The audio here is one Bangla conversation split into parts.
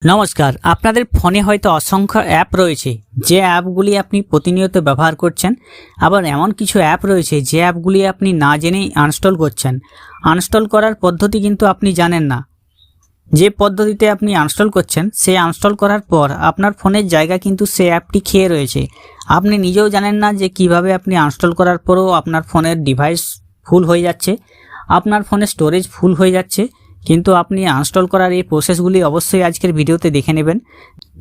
নমস্কার, আপনাদের ফোনে হয়তো অসংখ্য অ্যাপ রয়েছে যে অ্যাপগুলি আপনি প্রতিনিয়ত ব্যবহার করছেন। আবার এমন কিছু অ্যাপ রয়েছে যে অ্যাপগুলি আপনি না জেনেই আনস্টল করছেন। আনস্টল করার পদ্ধতি কিন্তু আপনি জানেন না। যে পদ্ধতিতে আপনি আনস্টল করছেন সেই আনস্টল করার পর আপনার ফোনের জায়গা কিন্তু সেই অ্যাপটি খেয়ে রয়েছে। আপনি নিজেও জানেন না যে কিভাবে আপনি আনস্টল করার পরও আপনার ফোনের ডিভাইস ফুল হয়ে যাচ্ছে, আপনার ফোনের স্টোরেজ ফুল হয়ে যাচ্ছে। কিন্তু আপনি আনস্টল করার এই প্রসেসগুলি অবশ্যই আজকের ভিডিওতে দেখে নেবেন।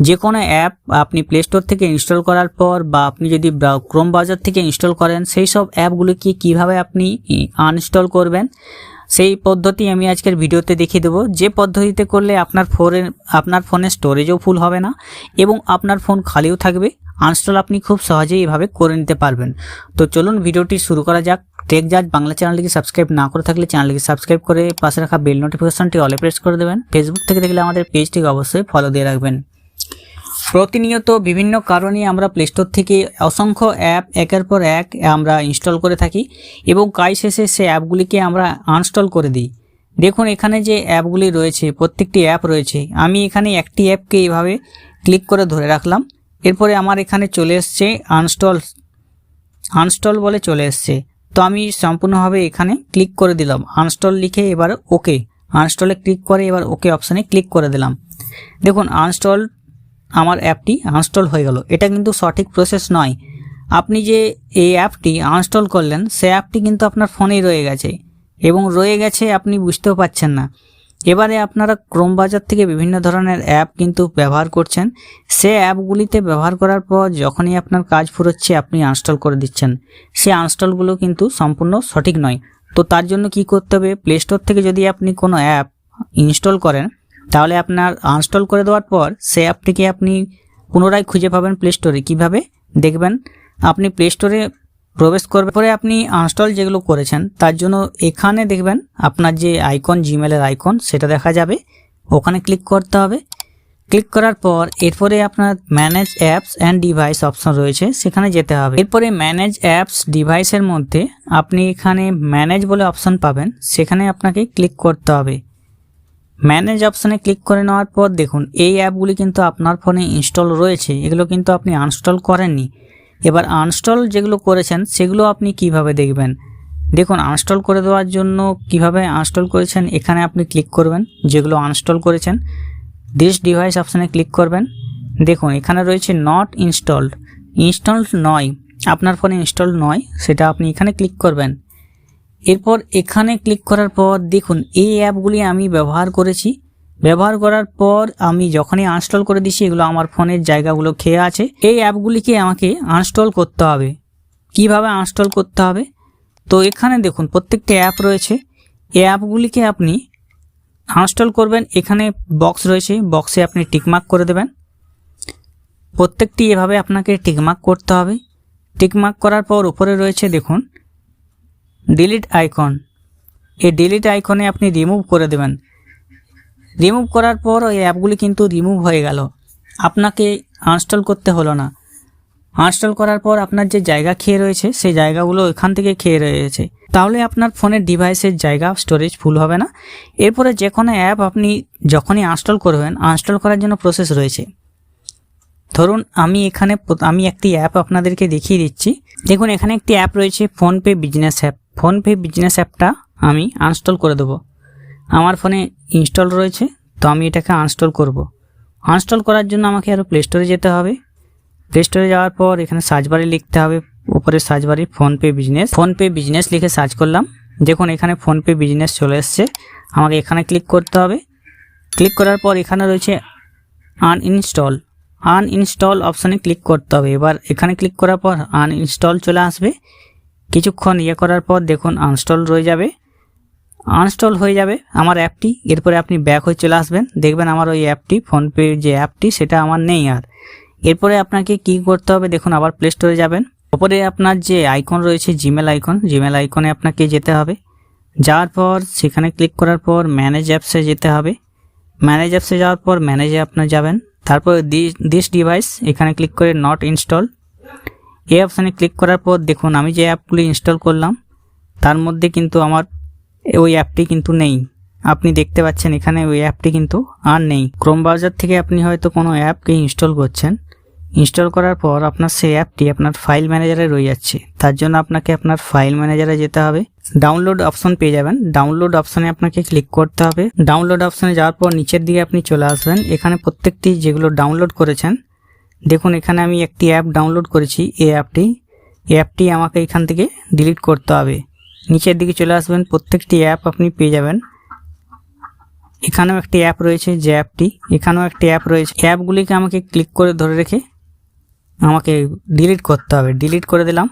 যে কোনো অ্যাপ আপনি প্লে স্টোর থেকে ইনস্টল করার পর বা আপনি যদি ক্রোম ব্রাউজার থেকে ইনস্টল করেন, সেই সব অ্যাপগুলিকে কীভাবে আপনি আনইনস্টল করবেন সেই পদ্ধতি আমি আজকের ভিডিওতে দেখিয়ে দেবো। যে পদ্ধতিতে করলে আপনার ফোনের স্টোরেজও ফুল হবে না এবং আপনার ফোন খালিও থাকবে। আনস্টল আপনি খুব সহজেই এভাবে করে নিতে পারবেন। তো চলুন ভিডিওটি শুরু করা যাক। টেক জাজ বাংলা চ্যানেলটিকে সাবস্ক্রাইব না করে থাকলে চ্যানেলটিকে সাবস্ক্রাইব করে পাশে রাখা বেল নোটিফিকেশনটি অলে প্রেস করে দেবেন। ফেসবুক থেকে দেখলে আমাদের পেজটিকে অবশ্যই ফলো দিয়ে রাখবেন। প্রতিনিয়ত বিভিন্ন কারণে আমরা প্লে স্টোর থেকে অসংখ্য অ্যাপ একের পর এক আমরা ইনস্টল করে থাকি এবং কাজ শেষে সে অ্যাপগুলিকে আমরা আনস্টল করে দিই। দেখুন এখানে যে অ্যাপগুলি রয়েছে, প্রত্যেকটি অ্যাপ রয়েছে। আমি এখানে একটি অ্যাপকে এইভাবে ক্লিক করে ধরে রাখলাম। এরপরে আমার এখানে চলে এসছে আনস্টল বলে চলে এসছে। তো আমি সম্পূর্ণভাবে এখানে ক্লিক করে দিলাম আনস্টল লিখে। এবার ওকে আনস্টলে ক্লিক করে এবার ওকে অপশানে ক্লিক করে দিলাম। দেখুন আমার অ্যাপটি আনস্টল হয়ে গেল। এটা কিন্তু সঠিক প্রসেস নয়। আপনি যে এই অ্যাপটি আনস্টল করলেন সে অ্যাপটি কিন্তু আপনার ফোনেই রয়ে গেছে এবং রয়ে গেছে আপনি বুঝতেও পারছেন না। এবারে আপনারা ক্রোম ব্রাউজার থেকে বিভিন্ন ধরনের অ্যাপ কিন্তু ব্যবহার করছেন। সে অ্যাপগুলিতে ব্যবহার করার পর যখনই আপনার কাজ ফুরোচ্ছে আপনি আনস্টল করে দিচ্ছেন। সে আনস্টলগুলো কিন্তু সম্পূর্ণ সঠিক নয়। তো তার জন্য কি করতে হবে, প্লে স্টোর থেকে যদি আপনি কোনো অ্যাপ ইনস্টল করেন তাহলে আপনার আনস্টল করে দেওয়ার পর সে অ্যাপটিকে আপনি পুনরায় খুঁজে পাবেন প্লে স্টোরে। কীভাবে দেখবেন, আপনি প্লে স্টোরে প্রবেশ করবে পরে আপনি আনস্টল যেগুলো করেছেন তার জন্য এখানে দেখবেন আপনার যে আইকন, জিমেলের আইকন সেটা দেখা যাবে। ওখানে ক্লিক করতে হবে। ক্লিক করার পর এরপরে আপনার manage apps and device option রয়েছে, সেখানে যেতে হবে। এরপরে ম্যানেজ অ্যাপস ডিভাইসের মধ্যে আপনি এখানে ম্যানেজ বলে অপশন পাবেন, সেখানে আপনাকে ক্লিক করতে হবে। ম্যানেজ অপশানে ক্লিক করে নেওয়ার পর দেখুন এই অ্যাপগুলি কিন্তু আপনার ফোনে ইনস্টল রয়েছে, এগুলো কিন্তু আপনি আনস্টল করেননি। এবার আনস্টল যেগুলো করেছেন সেগুলো আপনি কিভাবে দেখবেন, দেখুন আনস্টল করে দেওয়ার জন্য কিভাবে আনস্টল করেছেন এখানে আপনি ক্লিক করবেন। যেগুলো আনস্টল করেছেন দিস ডিভাইস অপশানে ক্লিক করবেন। দেখুন এখানে রয়েছে নট ইনস্টলড নয়, আপনার ফোনে ইনস্টল নয়, সেটা আপনি এখানে ক্লিক করবেন। এরপর এখানে ক্লিক করার পর দেখুন এই অ্যাপগুলি আমি ব্যবহার করেছি। ব্যবহার করার পর আমি যখনই আনস্টল করে দিচ্ছি এগুলো আমার ফোনের জায়গাগুলো খেয়ে আছে। এই অ্যাপগুলিকে আমাকে আনস্টল করতে হবে। কিভাবে আনস্টল করতে হবে, তো এখানে দেখুন প্রত্যেকটা অ্যাপ রয়েছে। এই অ্যাপগুলিকে আপনি আনস্টল করবেন। এখানে বক্স রয়েছে, বক্সে আপনি টিকমার্ক করে দেবেন। প্রত্যেকটি এভাবে আপনাকে টিকমার্ক করতে হবে। টিকমার্ক করার পর উপরে রয়েছে দেখুন ডিলিট আইকন। এই ডিলিট আইকনে আপনি রিমুভ করে দেবেন। রিমুভ করার পর ওই অ্যাপগুলি কিন্তু রিমুভ হয়ে গেল, আপনাকে আনস্টল করতে হলো না। আনস্টল করার পর আপনার যে জায়গা খেয়ে রয়েছে সেই জায়গাগুলো এখান থেকে খেয়ে রয়েছে, তাহলে আপনার ফোনের ডিভাইসের জায়গা স্টোরেজ ফুল হবে না। এরপরে যে কোনো অ্যাপ আপনি যখনই আনস্টল করবেন, আনস্টল করার জন্য প্রসেস রয়েছে। ধরুন আমি একটি অ্যাপ আপনাদেরকে দেখিয়ে দিচ্ছি। দেখুন এখানে একটি অ্যাপ রয়েছে PhonePe business app. PhonePe business অ্যাপটা আমি আনস্টল করে দেবো। আমার ফোনে ইনস্টল রয়েছে, তো আমি এটাকে আনস্টল করব। আনস্টল করার জন্য আমাকে আরও প্লে স্টোরে যেতে হবে। প্লে স্টোরে যাওয়ার পর এখানে সার্চ বারে লিখতে হবে, উপরে সার্চ বারে ফোনপে বিজনেস লিখে সার্চ করলাম। দেখুন এখানে ফোনপে বিজনেস চলে এসছে। আমাকে এখানে ক্লিক করতে হবে। ক্লিক করার পর এখানে রয়েছে আনইনস্টল অপশানে ক্লিক করতে হবে। এবার এখানে ক্লিক করার পর আনইনস্টল চলে আসবে। কিছুক্ষণ করার পর দেখুন আনস্টল হয়ে যাবে আমার অ্যাপটি। এরপরে আপনি ব্যাক হয়ে চলে আসবেন, দেখবেন আমার ওই অ্যাপটি ফোনপে যে অ্যাপটি সেটা আমার নেই আর। এরপরে আপনাকে কি করতে হবে, দেখুন আবার প্লে স্টোরে যাবেন। ওপরে আপনার যে আইকন রয়েছে জিমেল আইকনে আপনাকে যেতে হবে। যাওয়ার পর সেখানে ক্লিক করার পর ম্যানেজ অ্যাপসে যেতে হবে। ম্যানেজ অ্যাপসে যাওয়ার পর ম্যানেজে আপনার যাবেন। তারপর দিস ডিভাইস এখানে ক্লিক করে নট ইনস্টল এই অপশানে ক্লিক করার পর দেখুন আমি যে অ্যাপগুলি ইনস্টল করলাম তার মধ্যে কিন্তু আমার ওই অ্যাপটি কিন্তু নেই। আপনি দেখতে পাচ্ছেন এখানে ওই অ্যাপটি কিন্তু আর নেই। ক্রোম ব্রাউজার থেকে আপনি হয়তো কোনো অ্যাপকে ইনস্টল করছেন, ইনস্টল করার পর আপনার সেই অ্যাপটি আপনার ফাইল ম্যানেজারে রয়ে যাচ্ছে। তার জন্য আপনাকে আপনার ফাইল ম্যানেজারে যেতে হবে, ডাউনলোড অপশন পেয়ে যাবেন, ডাউনলোড অপশনে আপনাকে ক্লিক করতে হবে। ডাউনলোড অপশনে যাওয়ার পর নিচের দিকে আপনি চলে আসবেন। এখানে প্রত্যেকটি যেগুলো ডাউনলোড করেছেন, দেখুন এখানে আমি একটি অ্যাপ ডাউনলোড করেছি, এই অ্যাপটি আমাকে এখান থেকে ডিলিট করতে হবে। নিচের দিকে চলে আসবেন, প্রত্যেকটি অ্যাপ আপনি পেয়ে যাবেন। এখানেও একটি অ্যাপ রয়েছে যে অ্যাপটি, এখানেও একটি অ্যাপ রয়েছে। অ্যাপগুলিকে আমাকে ক্লিক করে ধরে রেখে আমাকে ডিলিট করতে হবে। ডিলিট করে দিলাম।